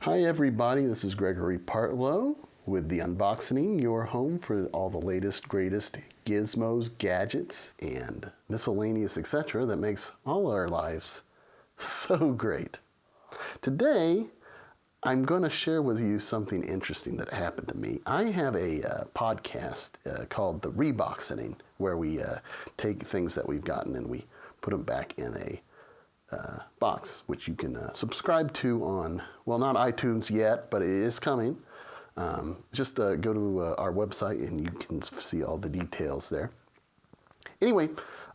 Hi everybody, this is Gregory Partlow with the Unboxening, your home for all the latest, greatest gizmos, gadgets, and miscellaneous etc. that makes all our lives so great. Today, I'm going to share with you something interesting that happened to me. I have a podcast called the Unboxening, where we take things that we've gotten and we put them back in a box, which you can subscribe to on, well, not iTunes yet, but it is coming. Just go to our website and you can see all the details there. Anyway,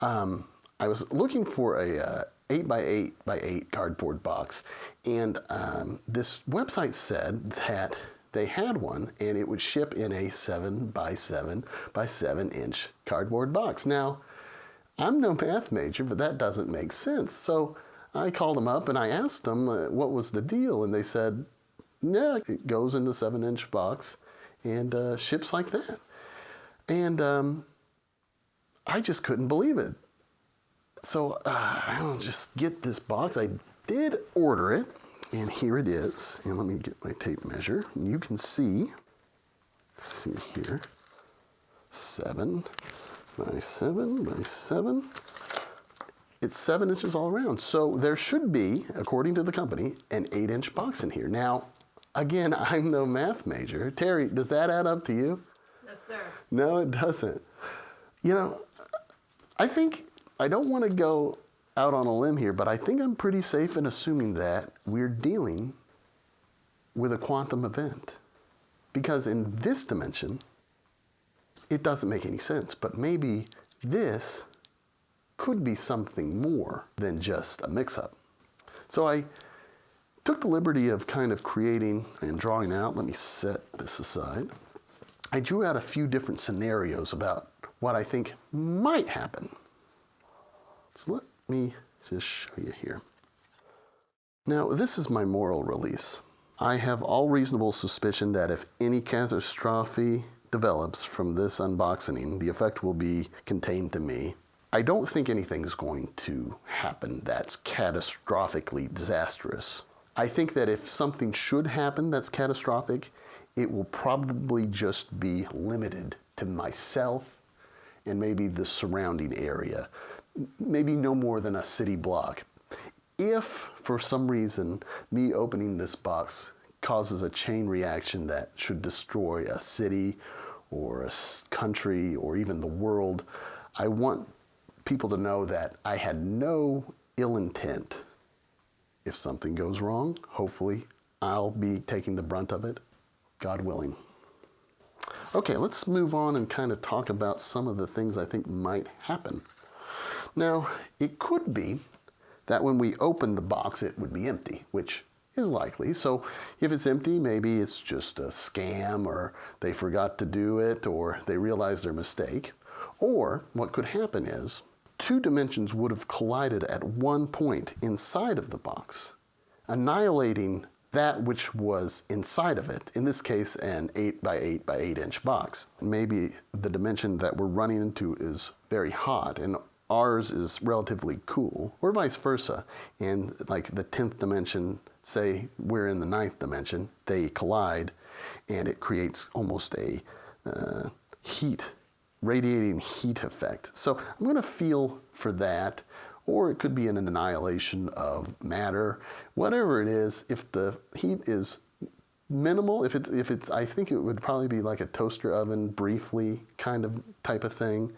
I was looking for a 8x8x8 cardboard box, and this website said that they had one and it would ship in a 7x7x7 cardboard box. Now, I'm no math major, but that doesn't make sense. So I called them up and I asked them what was the deal, and they said, yeah, it goes in the 7-inch box and ships like that. And I just couldn't believe it. So I'll just get this box. I did order it, and here it is. And let me get my tape measure. And you can see here, 7x7x7. It's 7 inches all around. So there should be, according to the company, an 8-inch box in here. Now, again, I'm no math major. Terry, does that add up to you? No, sir. No, it doesn't. You know, I don't want to go out on a limb here, but I think I'm pretty safe in assuming that we're dealing with a quantum event. Because in this dimension, it doesn't make any sense, but maybe this could be something more than just a mix-up. So I took the liberty of kind of creating and drawing out. Let me set this aside. I drew out a few different scenarios about what I think might happen. So let me just show you here. Now, this is my moral release. I have all reasonable suspicion that if any catastrophe develops from this unboxing, the effect will be contained to me. I don't think anything's going to happen that's catastrophically disastrous. I think that if something should happen that's catastrophic, it will probably just be limited to myself and maybe the surrounding area. Maybe no more than a city block. If, for some reason, me opening this box causes a chain reaction that should destroy a city or a country or even the world, I want people to know that I had no ill intent. If something goes wrong, hopefully I'll be taking the brunt of it, God willing. Okay, let's move on and kind of talk about some of the things I think might happen. Now, it could be that when we open the box, it would be empty, which is likely. So if it's empty, maybe it's just a scam, or they forgot to do it, or they realized their mistake. Or what could happen is two dimensions would have collided at one point inside of the box, annihilating that which was inside of it, in this case an 8x8x8 box. Maybe the dimension that we're running into is very hot and ours is relatively cool, or vice versa. And like the 10th dimension, say we're in the 9th dimension, they collide and it creates almost a radiating heat effect. So I'm going to feel for that, or it could be an annihilation of matter. Whatever it is, if the heat is minimal, if it's, I think it would probably be like a toaster oven, briefly kind of type of thing,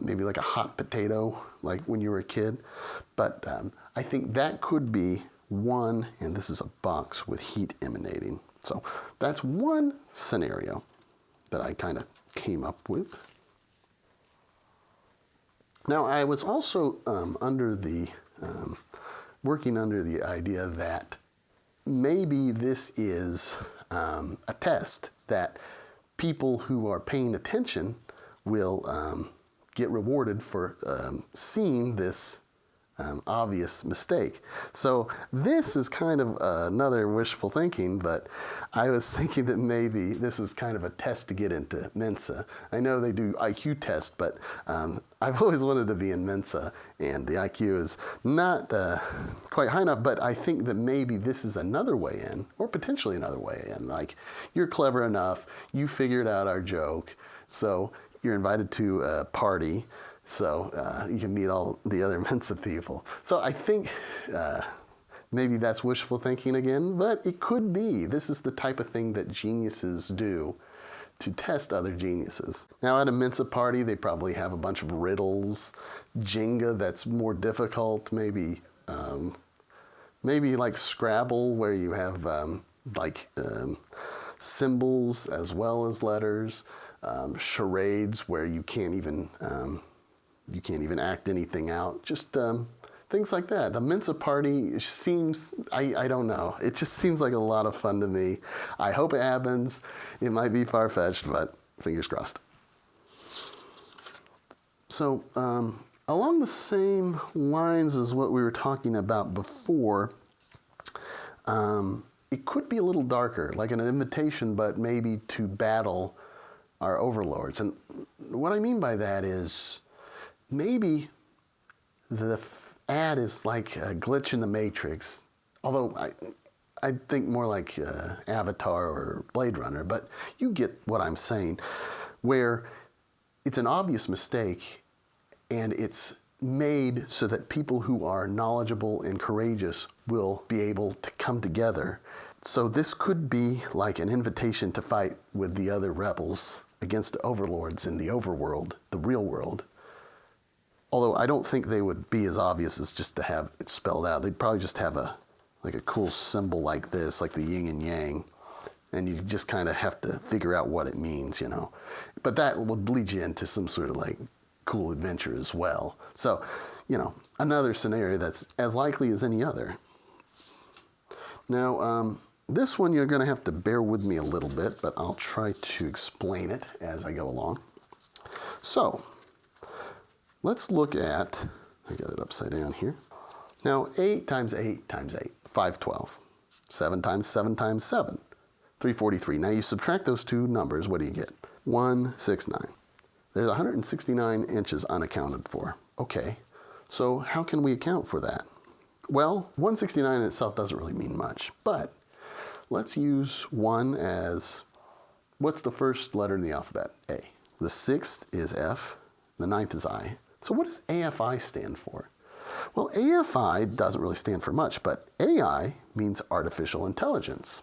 maybe like a hot potato, like when you were a kid. But I think that could be one, and this is a box with heat emanating. So that's one scenario that I kind of came up with. Now, I was also working under the idea that maybe this is a test that people who are paying attention will get rewarded for seeing this obvious mistake. So this is kind of another wishful thinking, but I was thinking that maybe this is kind of a test to get into Mensa. I know they do IQ tests, but I've always wanted to be in Mensa, and the IQ is not quite high enough, but I think that maybe this is another way in, or potentially another way in. Like, you're clever enough, you figured out our joke, so you're invited to a party, so you can meet all the other Mensa people. So I think maybe that's wishful thinking again, but it could be. This is the type of thing that geniuses do to test other geniuses. Now at a Mensa party, they probably have a bunch of riddles, Jenga that's more difficult, maybe like Scrabble where you have symbols as well as letters, charades where you can't even act anything out, just things like that. The Mensa party seems, I don't know, it just seems like a lot of fun to me. I hope it happens. It might be far-fetched, but fingers crossed. So along the same lines as what we were talking about before, it could be a little darker, like an invitation, but maybe to battle our overlords. And what I mean by that is maybe the ad is like a glitch in the Matrix, although I think more like Avatar or Blade Runner, but you get what I'm saying, where it's an obvious mistake and it's made so that people who are knowledgeable and courageous will be able to come together. So this could be like an invitation to fight with the other rebels against the overlords in the overworld, the real world. Although I don't think they would be as obvious as just to have it spelled out. They'd probably just have a cool symbol like this, like the yin and yang, and you just kind of have to figure out what it means, you know. But that would lead you into some sort of like cool adventure as well. So, you know, another scenario that's as likely as any other. Now, this one you're going to have to bear with me a little bit, but I'll try to explain it as I go along. So, let's look at, I got it upside down here. Now, 8 times 8 times 8, 512. 7 times 7 times 7, 343. Now you subtract those two numbers, what do you get? 169. There's 169 inches unaccounted for. Okay, so how can we account for that? Well, 169 in itself doesn't really mean much, but let's use 1 as, what's the first letter in the alphabet? A. The 6th is F, the 9th is I. So what does AFI stand for? Well, AFI doesn't really stand for much, but AI means artificial intelligence.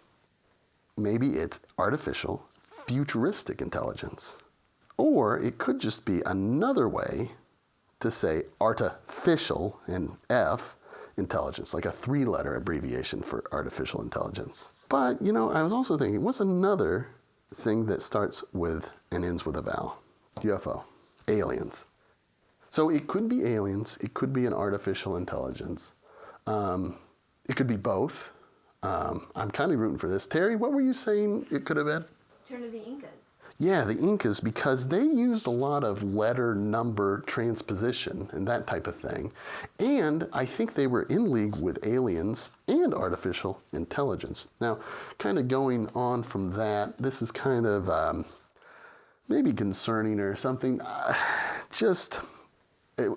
Maybe it's artificial futuristic intelligence. Or it could just be another way to say artificial in F intelligence, like a 3-letter abbreviation for artificial intelligence. But, you know, I was also thinking, what's another thing that starts with and ends with a vowel? UFO. Aliens. So it could be aliens, it could be an artificial intelligence. It could be both. I'm kind of rooting for this. Terry, what were you saying it could have been? Turn of the Incas. Yeah, the Incas, because they used a lot of letter number transposition and that type of thing. And I think they were in league with aliens and artificial intelligence. Now, kind of going on from that, this is kind of maybe concerning or something.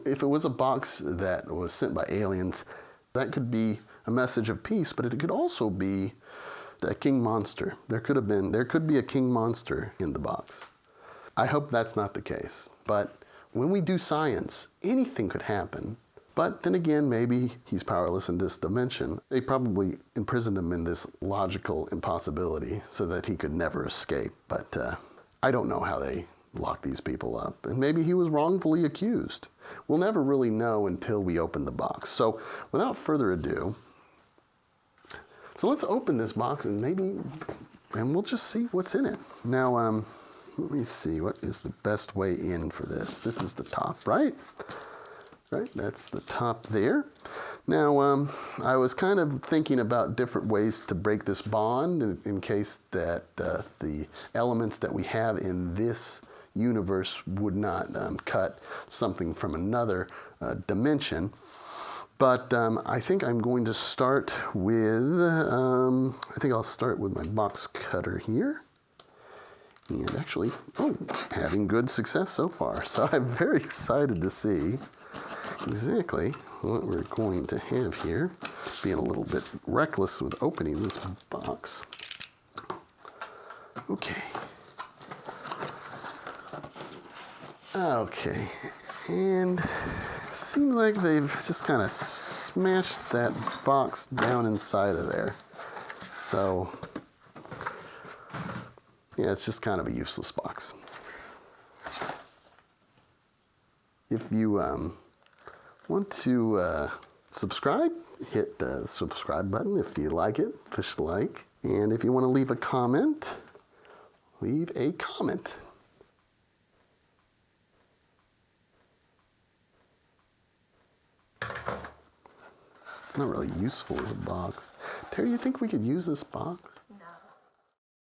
If it was a box that was sent by aliens, that could be a message of peace, but it could also be a king monster. There could be a king monster in the box. I hope that's not the case. But when we do science, anything could happen. But then again, maybe he's powerless in this dimension. They probably imprisoned him in this logical impossibility so that he could never escape. But I don't know how they lock these people up. And maybe he was wrongfully accused. We'll never really know until we open the box. So without further ado, so let's open this box and we'll just see what's in it. Now, let me see, what is the best way in for this? This is the top, right? Right, that's the top there. Now, I was kind of thinking about different ways to break this bond in case that the elements that we have in this universe would not cut something from another dimension. But I think I'm going to start with, I think I'll start with my box cutter here. And actually, having good success so far. So I'm very excited to see exactly what we're going to have here. Being a little bit reckless with opening this box. Okay. Okay. And seems like they've just kind of smashed that box down inside of there. So, yeah, it's just kind of a useless box. If you want to subscribe, hit the subscribe button if you like it, push the like. And if you want to leave a comment, leave a comment. Not really useful as a box. Terry, you think we could use this box?